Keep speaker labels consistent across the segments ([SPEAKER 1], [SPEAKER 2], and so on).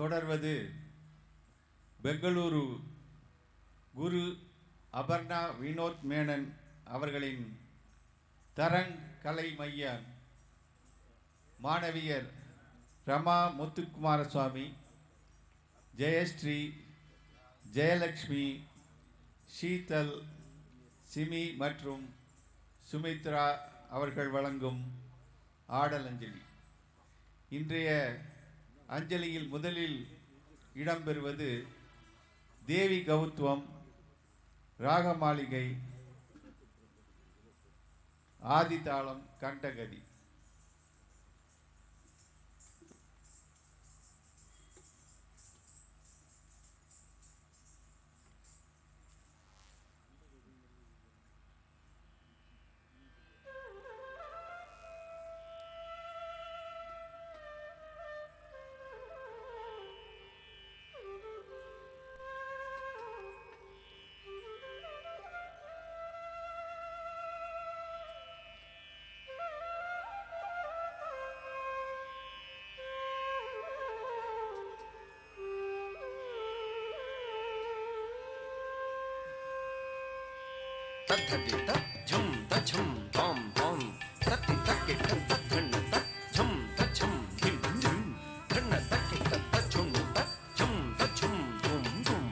[SPEAKER 1] தொடர்வது பெங்களூரு குரு அபர்ணா வினோத் மேனன் அவர்களின் தரங் கலை மைய மாணவியர் ரமா முத்துக்குமாரசுவாமி, ஜெயஸ்ரீ, ஜெயலக்ஷ்மி, ஷீதல், சிமி மற்றும் சுமித்ரா அவர்கள் வழங்கும் ஆடல் அஞ்சலி. இன்றைய அஞ்சலியில் முதலில் இடம்பெறுவது தேவி கௌத்வம், ராகமாளிகை, ஆதிதாளம், கண்டகதி.
[SPEAKER 2] तद्धति तज्झम तझम ताम ताम तत्ति तक्के तद्धन्न तज्झम तझम धिम धिम धन्न तक्के तज्झम तझम तझम धुम धुम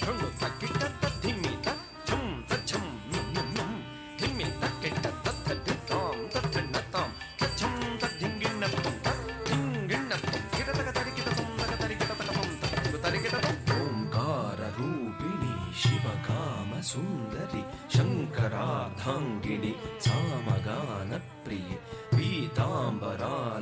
[SPEAKER 2] धन्न तक्के तद्धिमि तझम तझम नुम नुम धिमि तक्के तद्धति ताम तद्धन्न ताम तझम तद्धिंगिन्न तुम तद्धिंगिन्न तुम किरतक तरिकित तुम तक तरिकित तकम तक तरिकित तुम ओंकार रूपिणी शिवकाम सुंदरी शंकरार्धांगिनी सामगान प्रिय पीतांबरालंकृते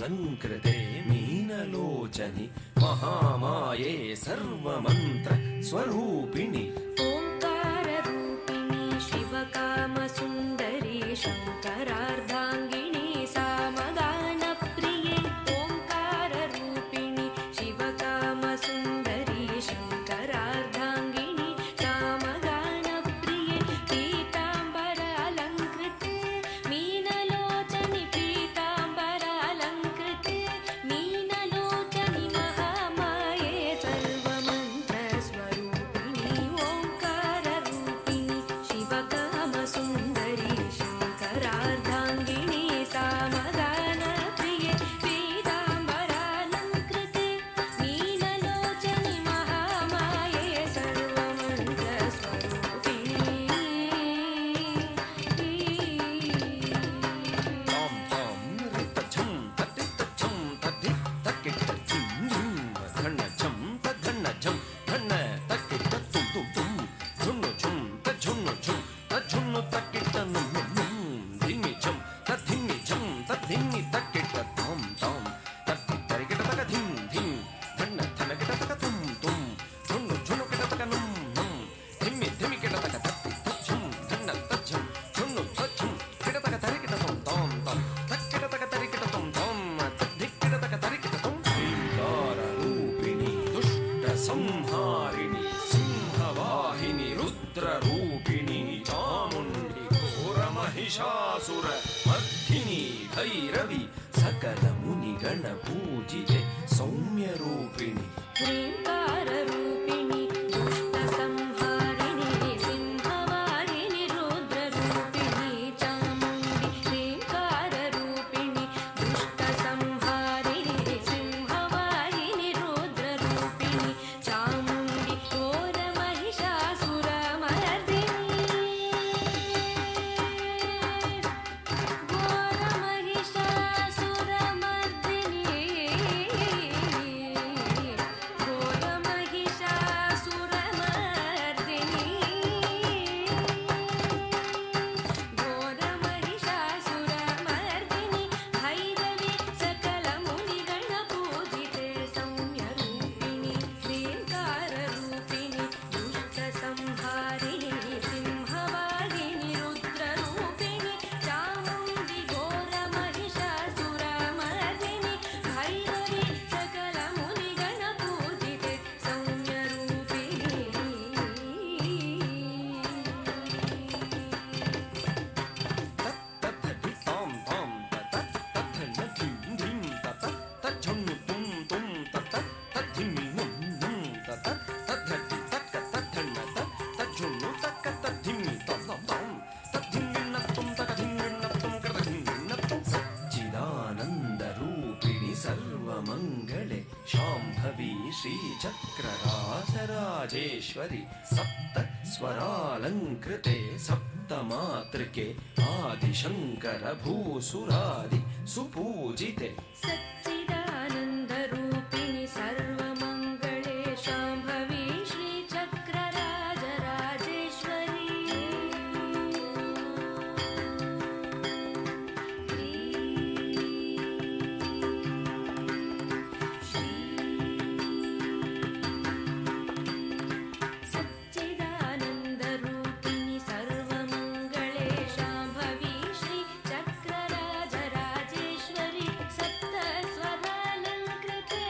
[SPEAKER 2] मीनलोचनि महामाये सर्वमंत्र स्वरूपिणी
[SPEAKER 3] ओंकार रूपिणी शिवकाम सुंदरी शंकरार्धांगिनी सामगान प्रिये ओंकार रूपिणी शिवकाम सुंदरी शंकरार्धांगिनी सामगान प्रिये पीतांबर अलंकृते मीनलोचनि पीतांबर अलंकृते मीनलोचनि महामाये सर्वमंत्र स्वरूपिणी ओंकार रूपिणी शिवकाम सुंदरी शंकरार्धांगिनी सामगान प्रिये पीतांबर अलंकृते मीनलोचनि महामाये सर्वमंत्र स्वरूपिणी
[SPEAKER 2] ताम ताम रितझम तद्धितझम तद्धि तक्के तद्धिम धिम धन्न झम तद्धन्न झम धन्न तक्के तद्दुम दुम दुम धुन्नु झुम तझुन्नु झुम तझुन्नु तक्के तन्नुम नुम धिमि झम तद्धिमि झम तद्धिमि तक्के तद्धाम ताम तद्धि तरिके तक धिम धिम धन्न धन के तक तुम तुम धुन्नु झुनु के तक नुम नुम धिमि धिमि के तक तद्धि तझुम धन्न तझुम झुन्नु तझुम के तक तरिके तम ताम ताम तक्के तक तरिके तम ताम तद्धि के तक तरिके तम ओंकार रूपिणी दुष्ट संहारिणी सिंहवाहिनी रुद्र रूपिणी चामुंडी घोर महिषासुर मर्दिनी भैरवी सकल मुनिगण पूजिते सौम्य रूपिणी
[SPEAKER 3] ह्रींकार रूपिणी दुष्ट संहारिणी सिंहवाहिनी रुद्र रूपिणी चामुंडी ह्रींकार रूपिणी दुष्ट संहारिणी सिंहवाहिनी रुद्र रूपिणी चामुंडी घोर महिषासुर मर्दिनी घोर महिषासुर मर्दिनी घोर महिषासुर
[SPEAKER 2] श्रीचक्रराजराजेश्वरि सप्त स्वरालङ्कृते सप्तमातृके आदिशङ्कर भूसुरादि सुपूजिते
[SPEAKER 3] सच्चिदानन्दरूपिणि सर्वमङ्गले शाम्भवी श्रीचक्रराजराजेश्वरी सच्चिदानन्दरूपिणि सर्वमङ्गले शाम्भवी श्रीचक्रराजराजेश्वरी सप्तस्वरालङ्कृते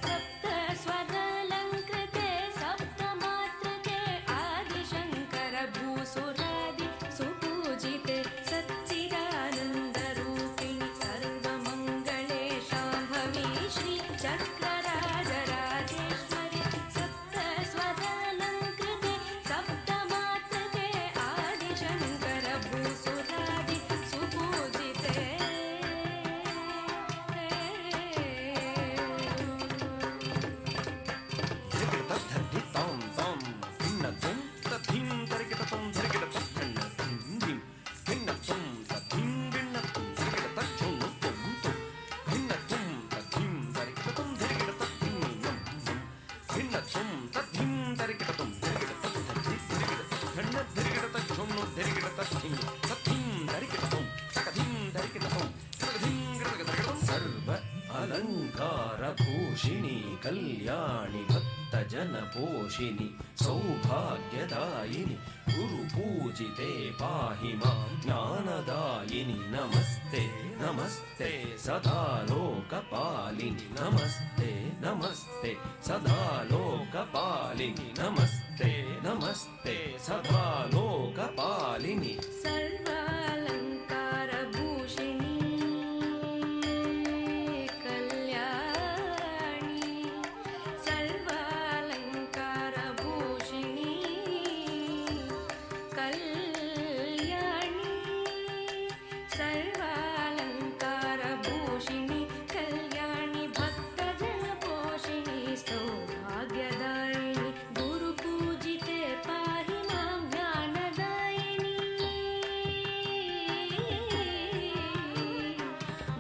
[SPEAKER 3] सप्तस्वरालङ्कृते सप्तमातृके आदिशङ्कर भूसुरादि सुपूजिते सच्चिदानन्दरूपिणि सर्वमङ्गले शाम्भवी श्रीचक्रराजराजेश्वरि सप्तस्वरालङ्कृते सप्तमातृके आदिशङ्कर भूसुरादि सुपूजिते
[SPEAKER 2] धिरिगिडतद्धि तां तां भिन्नत्वं तद्धिं तरिगिडतं धिरिगिडतं भिन्नत्वं धिं भिन्नत्वं तद्धिं भिन्नत्वं धिरिगिडतज्झुं तुं तुं भिन्नत्वं तद्धिं तरिगिडतं धिरिगिडतद्धिं भिन्नत्वं तद्धिं तरिगिडतं धिरिगिडतद्धि धिरिगिडतं धिरिगिडतज्झुं धिरिगिडतद्धिं तद्धिं तरिगिडतं तकधिं तरिगिडतं तकधिं सर्व अलङ्कारभूषिणि कल्याणि भक्तजनपोषिणि सौभाग्यदायिनि गुरुपूजिते पाहि मां ज्ञानदायिनि नमस्ते नमस्ते सदा लोकपालिनि नमस्ते नमस्ते सदा लोकपालिनि नमस्ते नमस्ते सदा लोकपालिनि
[SPEAKER 3] सर्वालङ्कारभूषिणी कल्याणी सर्वालङ्कारभूषिणी कल्याणी सर्वालङ्कारभूषिणी कल्याणी भक्तजनपोषिणी सौभाग्यदायिनि गुरुपूजिते पाहि मां ज्ञानदायिनि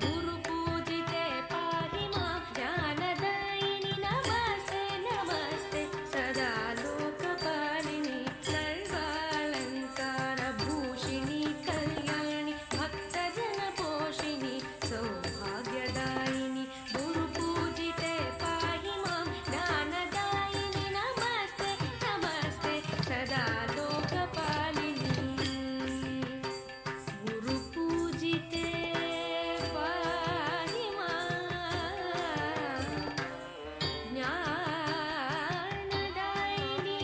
[SPEAKER 3] गुरुपूजिते पाहि मां ज्ञानदायिनि नमस्ते नमस्ते सदा लोकपालिनि सर्वालङ्कारभूषिणी कल्याणि भक्तजनपोषिणि सौभाग्यदायिनि गुरुपूजिते पाहि मां ज्ञानदायिनि नमस्ते नमस्ते सदा लोकपालिनि गुरुपूजिते पाहि मां ज्ञानदायिनि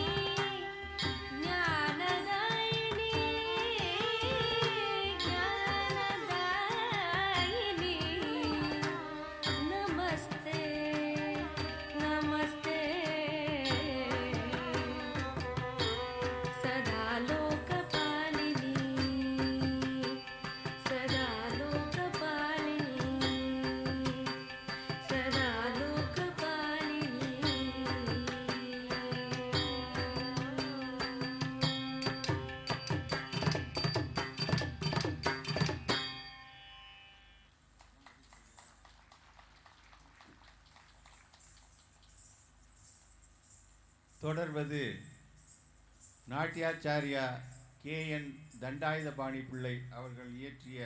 [SPEAKER 3] ज्ञानदायिनि ज्ञानदायिनि नमस्ते नमस्ते सदा लोकपालिनि सदा लोकपालिनि सदा लोकपालिनि
[SPEAKER 1] தொடர்வது நாட்டியாச்சாரியா KN தண்டாயுதபாணி பிள்ளை அவர்கள் இயற்றிய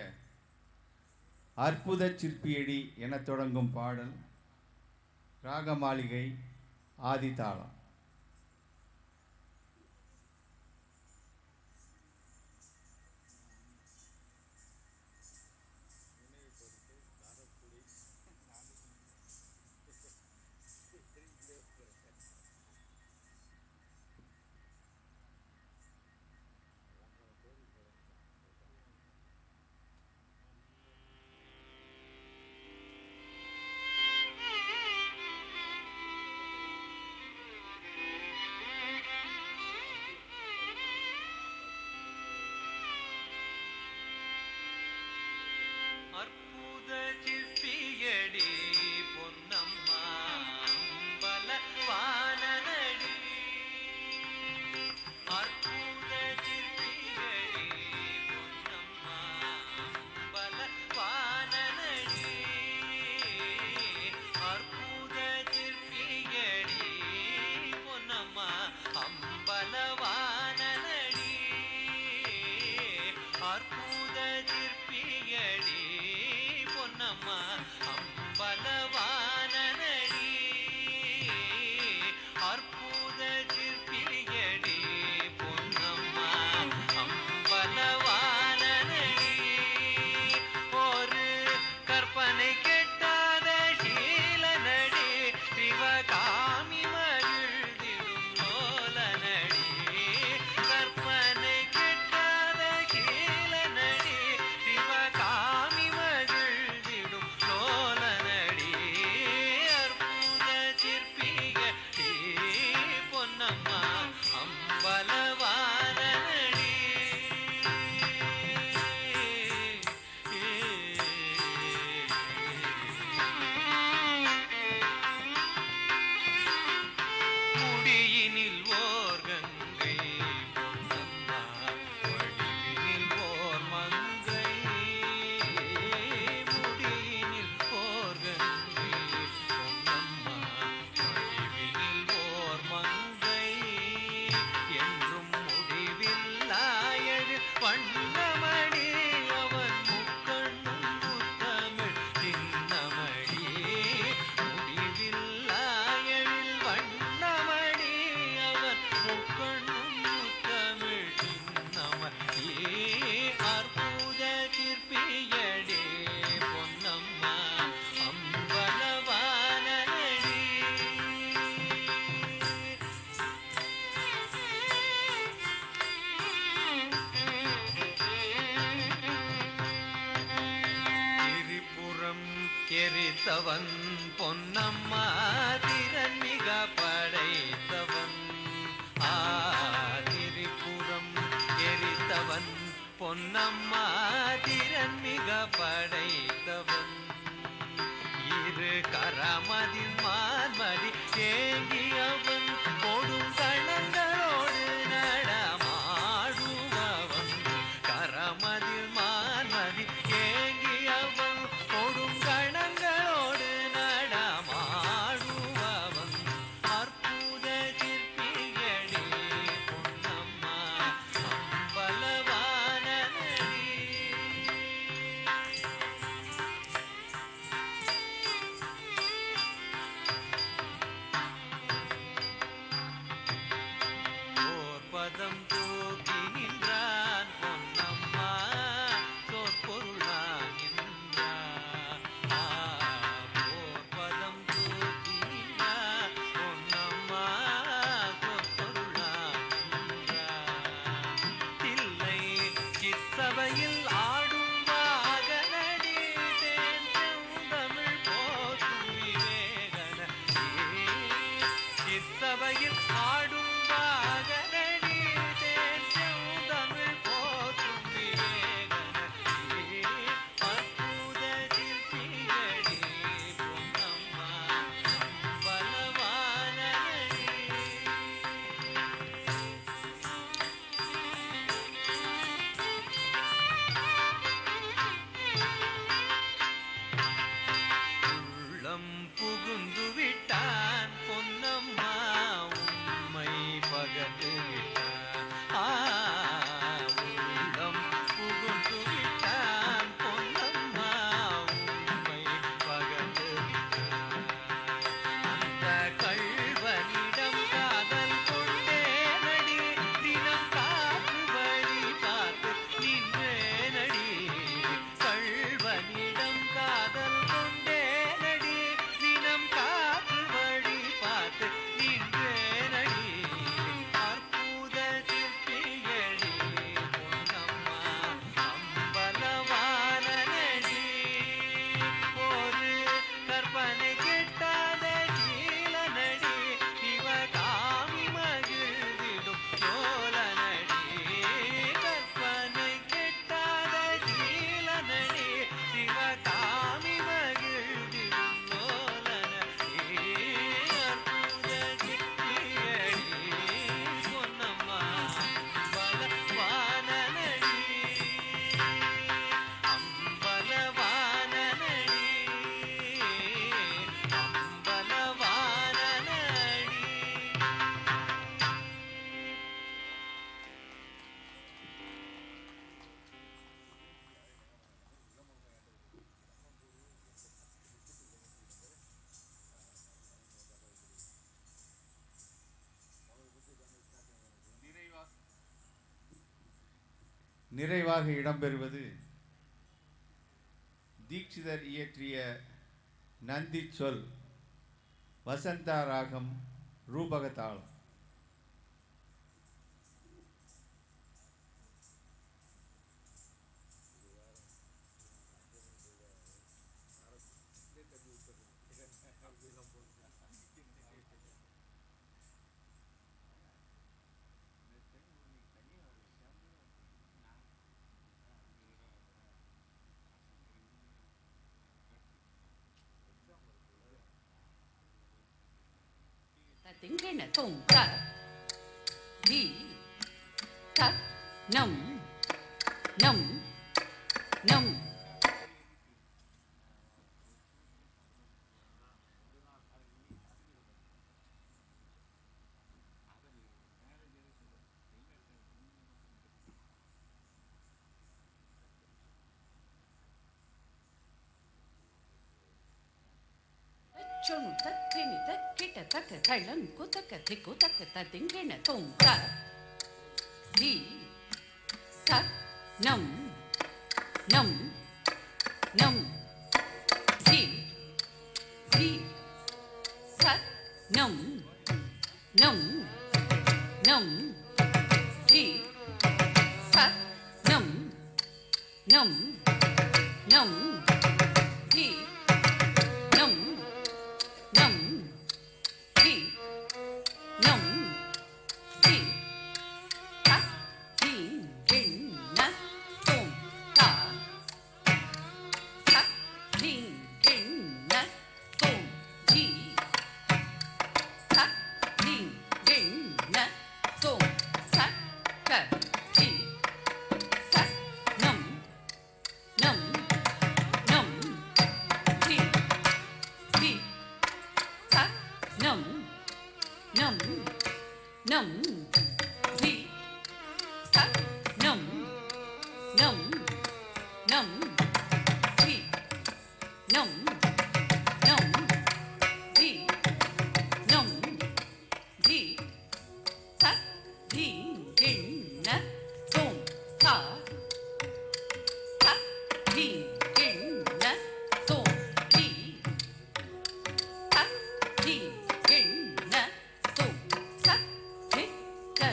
[SPEAKER 1] அற்புத சிற்பியடி என தொடங்கும் பாடல் ராகமாளிகை ஆதிதாளம்.
[SPEAKER 2] சிற்பியடி பொன்னம்மா அம்பல வானனடி அற்புத சிற்பியடி பொன்னம்மா அம்பல வானனடி அற்புத சிற்பியடி பொன்னம்மா அம்பல வானனடி அற்புத சிற்பியடி பொன்னம்மா அம்பலவானனடி அற்புத சிற்பியடி பொன்னம்மா அம்பலவானனடி ஒரு கற்பனை கெட்டாத சீலனடி சிவகாமி மகிழ்ந்திடும் லோலனடி கற்பனை கெட்டாத கீழனடி சிவகாமி மகிழ்ந்திடும் லோலனடி அற்புத சிற்பியடி பொன்னம்மா அம்பலவானனடி முடியினில் ஓர் கங்கை பொன்னம்மா வடிவினில் ஓர் மங்கை முடியினில் ஓர் கங்கை பொன்னம்மா வடிவினில் ஓர் மங்கை என்றும் முடிவில்லாயழு வண்ணமணி அவன் முக்கண்ணும் முத்தமிழ் சின்னமணி முடிவில்லாயழில் வண்ணமணி அவன் முக்கண்ணும் முத்தமிழ் சின்னமணி அற்புத சிற்பியடி பொன்னம்மா அம்பலவானனடி திரிபுரம் எரித்தவன் பொன்னம்மா திறன் மிக படைத்தவன் திரிபுரம் எரித்தவன் பொன்னம்மா திறன் மிக படைத்தவன் இரு கரமதில் மான்மதி ஏங்கியவன் கொடும் கணங்களோடு நடமாடுபவன் கரமதில் மான்மதி ஏங்கியவன் கொடும் கணங்களோடு நடமாடுபவன் அற்புத சிற்பியடி பொன்னம்மா அம்பலவானனடி ஓர் பதம் தூக்கி நின்றான் பொன்னம்மா சொற்பொருளான் நின்றான் ஓர் பதம் தூக்கி நின்றான் பொன்னம்மா சொற்பொருளான் நின்றான் தில்லை சித்தவையில் ஆடும் வாகனடி தேன் செந்தமிழ் போற்றும் விவேகனடி சித்தவையில் ஆடும் வாகனடி தேன் செந்தமிழ் போற்றும் விவேகனடி அற்புத சிற்பியடி பொன்னம்மா அம்பலவானனடி உள்ளம் புகுந்து விட்டான் பொன்னம்மா உண்மை பகட்டு விட்டான் உள்ளம் புகுந்து விட்டான் பொன்னம்மா உண்மை பகட்டு விட்டான் அந்த கள்வனிடம் காதல் கொண்டேனடி தினம் காற்று வழி பார்த்து நின்றேனடி கள்வனிடம் காதல் கொண்டேனடி தினம் காற்று வழி பார்த்து நின்றேனடி அற்புத சிற்பியடி பொன்னம்மா அம்பலவானனடி ஒரு கற்பனை கெட்டாத சீலனடி
[SPEAKER 1] நிறைவாக இடம்பெறுவது தீட்சிதர் இயற்றிய நந்தி சொல் வசந்தா ராகம் ரூபக தாளம்.
[SPEAKER 4] திங்கென தொம் த தி த நம் நம் நம் சொன்னு தத்தினி தக்கிட்ட தக்க கைளம் குத்தக்க திக்கு தக்க தத்திங்கென தொம் த தி த நம் நம் நம் தி தி த நம் நம் நம் தி த நம் நம் நம் தி நம் நம் தி நம் தி த தி கிண்ண தொம் த த தி கிண்ண தொம் தி த தி கிண்ண தொம் ச க தி த நம் நம் நம் தி தி த நம் நம் நம் தி த நம் நம் நம் தி நம் நம் தி நம் தி த தி கிண்ண தொம் த த தி கிண்ண தொம் தி த தி கிண்ண தொம் ச தி க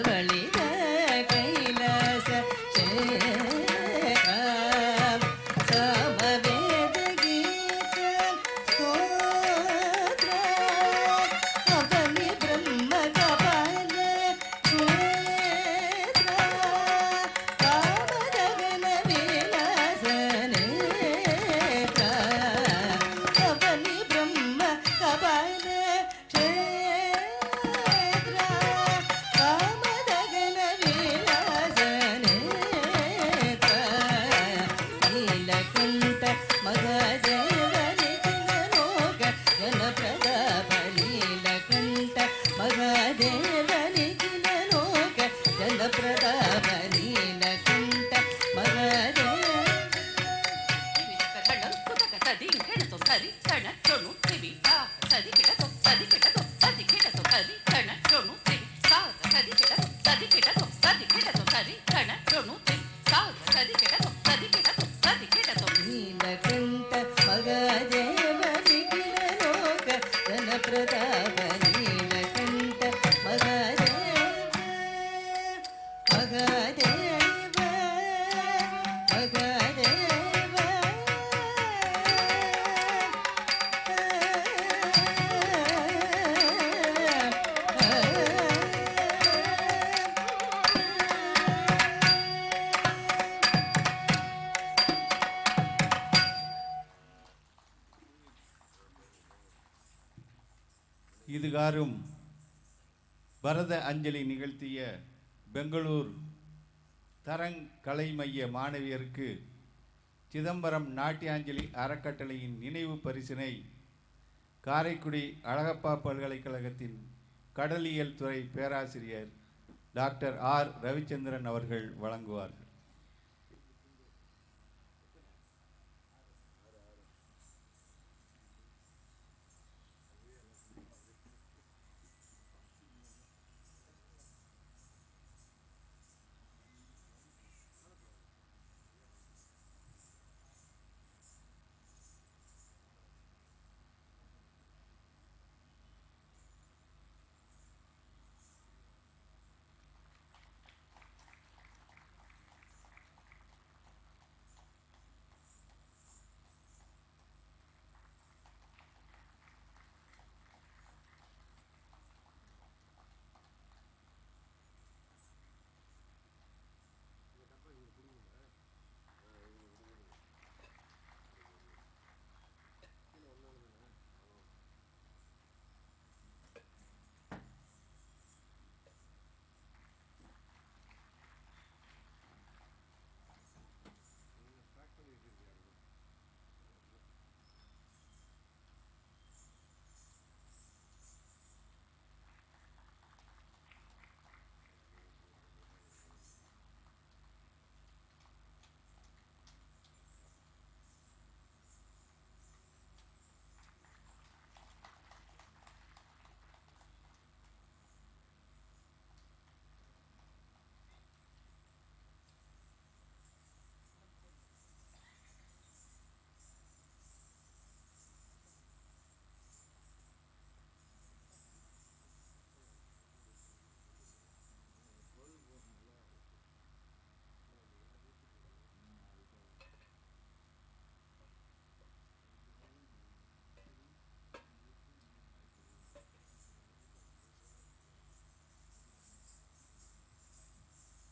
[SPEAKER 5] ಅವಳಿದ ಕೈಲಾಸ ಸಮವೇದ ಗೀತ ಸ್ತೋತ್ರ ಅವನಿ ಬ್ರಹ್ಮ ಕಪಾಲ ಕ್ಷೇತ್ರ ಕಾಮದಗನ ವಿಲಾಸ ನೇತ್ರ ಅವನಿ ಬ್ರಹ್ಮ ಕಪಾಲ ಕ್ಷೇತ್ರ ಕಾಮದಗನ ವಿಲಾಸ ನೇತ್ರ ನೀಲಕಂಠ ಮಹಾದೇವನಿಗಿನ ಲೋಕ ಜನಪ್ರತಾಪ ನೀಲಕಂಠ ಮಹಾದೇವನಿಗಿನ ಲೋಕ ಜನಪ್ರತಾಪ ನೀಲಕಂಠ ಮಹಾದೇವ ನೀಲಕಂಠ ಮಹಾದೇವನಿಗಿನ ಲೋಕ ಜನಪ್ರತಾಪ ನೀಲಕಂಠ ಮಹಾದೇವ ಮಹಾದೇವ ಮಹಾದೇವ
[SPEAKER 1] இதுகாரும் பரத அஞ்சலி நிகழ்த்திய பெங்களூர் தரங் கலை மைய மாணவியருக்கு சிதம்பரம் நாட்டியாஞ்சலி அறக்கட்டளையின் நினைவு பரிசினை காரைக்குடி அழகப்பா பல்கலைக்கழகத்தின் கடலியல் துறை பேராசிரியர் டாக்டர் ஆர் ரவிச்சந்திரன் அவர்கள் வழங்குவார்.